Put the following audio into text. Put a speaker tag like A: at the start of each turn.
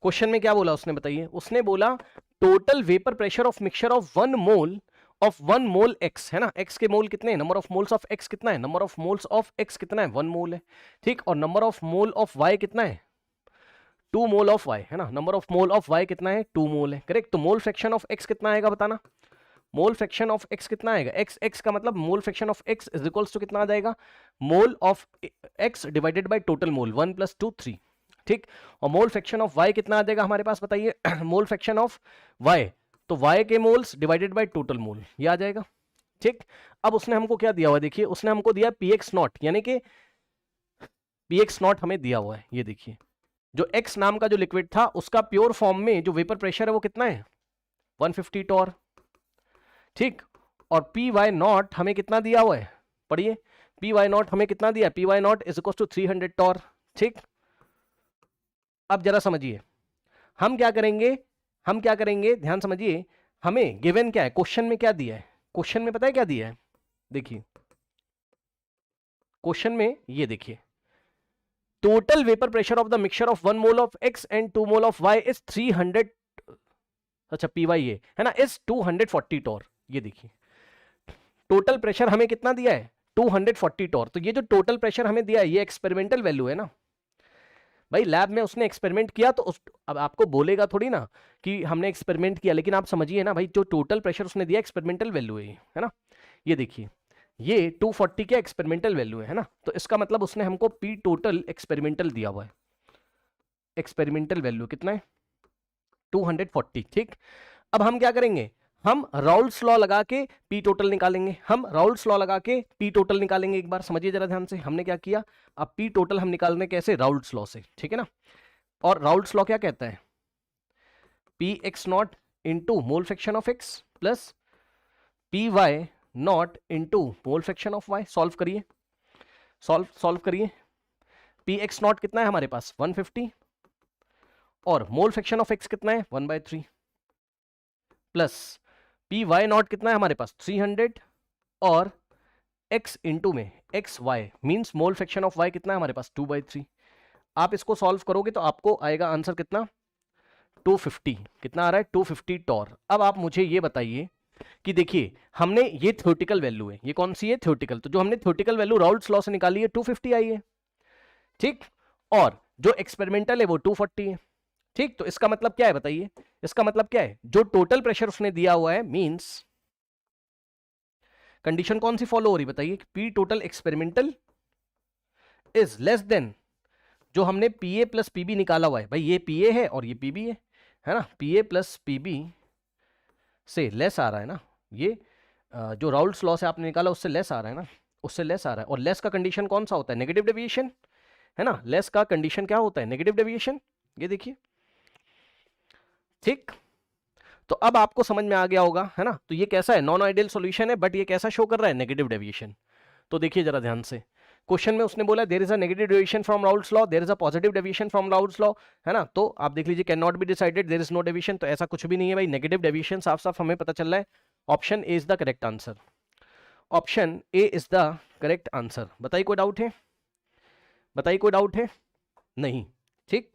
A: Question में क्या बोला उसने बताइए, उसने बोला total vapour pressure of mixture of 1 mole X, है ना, एक्स के मोल कितने हैं, number of moles of X कितना है, number of moles of X कितना है, 1 मोल है, ठीक, और number of mole of Y कितना है, 2 मोल ऑफ वाई, है ना, number of mole of Y कितना है, 2 मोल है, करेक्ट। तो मोल फ्रैक्शन ऑफ एक्स कितना आएगा बताना, मोल फ्रैक्शन ऑफ एक्स कितना आएगा, एक्स एक्स का मतलब mole fraction of X is equals to कितना आ जाएगा, mole of X divided by total mole, 1 + 2 3, ठीक। और मोल फ्रैक्शन ऑफ वाई कितना आ जाएगा हमारे पास बताइए, मोल फ्रैक्शन ऑफ वाई, तो वाई के मोल्स डिवाइडेड बाय टोटल मोल, ये आ जाएगा, ठीक। अब उसने हमको क्या दिया हुआ है, देखिए उसने हमको दिया पी एक्स नॉट, यानी कि पी एक्स नॉट हमें दिया हुआ है, ये देखिए जो एक्स नाम का जो लिक्विड था उसका प्योर फॉर्म में जो वेपर प्रेशर है वो कितना है, 150 टॉर, ठीक। और पी वाई नॉट हमें कितना दिया हुआ है, पढ़िए, पी वाई नॉट हमें कितना दिया, P Y naught is equal to 300 torr, ठीक। अब जरा समझिए हम क्या करेंगे, हम क्या करेंगे, ध्यान समझिए, हमें गिवन क्या है, क्वेश्चन में क्या दिया है, क्वेश्चन में पता है क्या दिया है, देखिए क्वेश्चन में ये देखिए, total vapour pressure of the mixture of 1 mole of X and 2 mole of Y is 300, अच्छा पी वाई ये है ना, इज 240 टॉर, ये देखिए टोटल प्रेशर हमें कितना दिया है, 240 टॉर। तो ये जो टोटल प्रेशर हमें दिया है ये एक्सपेरिमेंटल वैल्यू है ना भाई, लैब में उसने एक्सपेरिमेंट किया तो अब आपको बोलेगा थोड़ी ना कि हमने एक्सपेरिमेंट किया, लेकिन आप समझिए ना भाई, जो टोटल प्रेशर उसने दिया एक्सपेरिमेंटल वैल्यू है ना, ये देखिए ये 240 के एक्सपेरिमेंटल वैल्यू है ना, तो इसका मतलब उसने हमको पी टोटल एक्सपेरिमेंटल दिया हुआ है, एक्सपेरिमेंटल वैल्यू कितना है 240, ठीक। अब हम क्या करेंगे, हम राउल्स लॉ लगा के पी टोटल निकालेंगे, हम राउल्स लॉ लगा के पी टोटल निकालेंगे, एक बार समझिए जरा ध्यान से हमने क्या किया, अब पी टोटल हम निकालने कैसे, राउल्स लॉ से, ठीक है ना। और राउल्स लॉ क्या कहता है, P X naught into mole fraction of X plus P Y naught into mole fraction of Y, solve करिए, सॉल्व करिए, पी एक्स नॉट कितना है हमारे पास 150 और मोल फ्रैक्शन ऑफ एक्स कितना है 1/3 प्लस पी वाई नॉट कितना है हमारे पास 300 और x इंटू में X Y means mole fraction of y कितना है हमारे पास 2/3। आप इसको सॉल्व करोगे तो आपको आएगा आंसर कितना 250, कितना आ रहा है 250 टॉर। अब आप मुझे ये बताइए कि देखिए हमने ये थ्योरेटिकल वैल्यू है, ये कौन सी है थ्योरेटिकल, तो जो हमने थ्योरेटिकल वैल्यू राउल्स लॉ से निकाली है 250 आई है, ठीक, और जो एक्सपेरिमेंटल है वो 240 है, ठीक। तो इसका मतलब क्या है बताइए, इसका मतलब क्या है, जो टोटल प्रेशर उसने दिया हुआ है मींस कंडीशन कौन सी फॉलो हो रही बताइए, P total experimental is less than जो हमने पी ए प्लस पीबी निकाला हुआ है, भाई ये पी ए है और ये पीबी है ना, पी ए प्लस पीबी से लेस आ रहा है ना, ये जो राउल्स लॉ से आपने निकाला उससे लेस आ रहा है ना, उससे लेस आ रहा है, और लेस का कंडीशन कौन सा होता है, नेगेटिव डेविएशन, है ना, लेस का कंडीशन क्या होता है, नेगेटिव डेविएशन, ये देखिए, ठीक। तो अब आपको समझ में आ गया होगा, है ना, तो ये कैसा है, नॉन आइडियल सॉल्यूशन है, बट ये कैसा शो कर रहा है, नेगेटिव डेविएशन। तो देखिए जरा ध्यान से, क्वेश्चन में उसने बोला there is a negative deviation from Raoult's law, there is a positive deviation from Raoult's law, है ना, तो आप देख लीजिए cannot be decided, there is no deviation, तो ऐसा कुछ भी नहीं है भाई, नेगेटिव डेविएशन साफ साफ हमें पता चल रहा है, option A is the correct answer, option A is the correct answer. बताइए कोई डाउट है, बताइए कोई डाउट है, नहीं, ठीक।